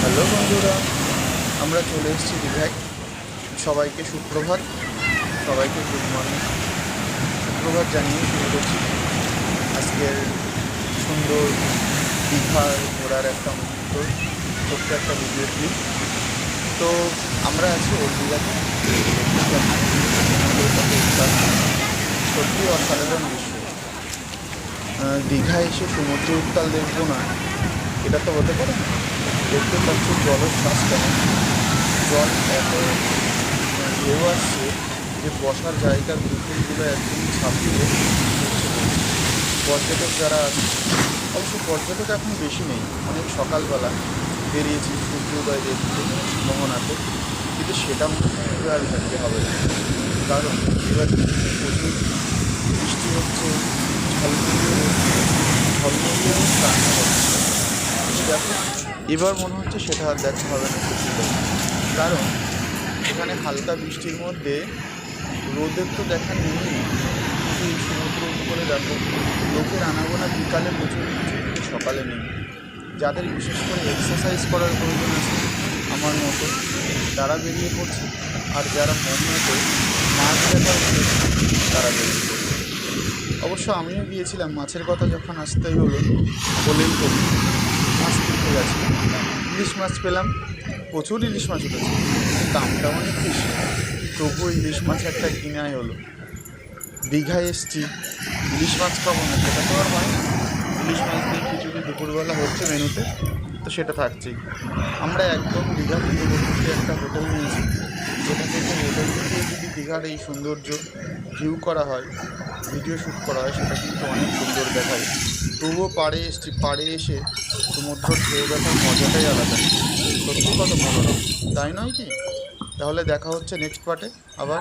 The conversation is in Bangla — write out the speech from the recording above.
হ্যালো বন্ধুরা, আমরা চলে এসেছি দীঘায়। সবাইকে সুপ্রভাত, সবাইকে গুড মর্নিং। সুপ্রভাত জানিয়ে শুরু করছি আজকের সুন্দর দীঘার ঘোরার একটা মুহূর্ত, ছোট্ট একটা ভিডিও ক্লিপ। তো আমরা আছি ওল্ড দীঘাতে। সত্যি অসাধারণ দৃশ্য। দীঘায় এসে সমুদ্র উত্তাল দেখবো না, এটা তো হতে পারে না। দেখতে পাচ্ছি জলশ্বাস কেমন, জল এত ঢেউ আসছে যে বসার জায়গার পুকুরগুলো একদম ছাপিয়ে উঠছে। পর্যটক যারা আছে, অবশ্য পর্যটক এখন বেশি নেই, অনেক সকালবেলা বেরিয়েছি সূর্যোদয় দেখতে মোহনাতে, কিন্তু সেটা মনে হয় এবার দেখতে হবে না। কারণ এবার প্রচুর বৃষ্টি হচ্ছে, ঝলমলিয়ে ঝলমলিয়ে কান্না হচ্ছে। দেখো এবার মনে হচ্ছে সেটা আর দেখা হবে না সূর্যোদয়, কারণ এখানে হালকা বৃষ্টির মধ্যে রোদের তো দেখা নেই, কিন্তু এই সমুদ্র উপকূলে দেখো লোকের আনাগোনা বিকালে প্রচুর, কিন্তু সকালে নেই। যাদের বিশেষ করে এক্সারসাইজ করার প্রয়োজন আছে আমার মতো, তারা বেরিয়ে পড়ছে, আর যারা মোহনাতে মাছ দেখার উদ্দেশ্যে তারা বেরিয়ে পড়ছে। অবশ্য আমিও গিয়েছিলাম, মাছের কথা যখন আসতেই হলো বলেই করি, মাছ কিনতে গেছিলাম, ইলিশ মাছ পেলাম, প্রচুর ইলিশ মাছ উঠেছে, দামটা অনেক বেশি, তবুও ইলিশ মাছ একটা কিনাই হলো। দীঘায় এসছি, ইলিশ মাছ খাবো না সেটা তো আর হয় না। ইলিশ মাছ দিয়ে খিচুড়ি দুপুরবেলা হচ্ছে মেনুতে, তো সেটা থাকছেই। আমরা একদম দীঘার তীরবর্তী একটা হোটেল নিয়েছি, যেটা থেকে হোটেল থেকে যদি দীঘার এই সৌন্দর্য ভিউ করা হয়, ভিডিও শ্যুট করা হয়, সেটা কিন্তু অনেক সুন্দর দেখায়। তবুও পাড়ে এসছি, পাড়ে এসে সমুদ্র ঢেউ দেখার মজাটাই আলাদা, সত্যি কত মনোরম, তাই নয় কি? তাহলে দেখা হচ্ছে নেক্সট পার্টে আবার।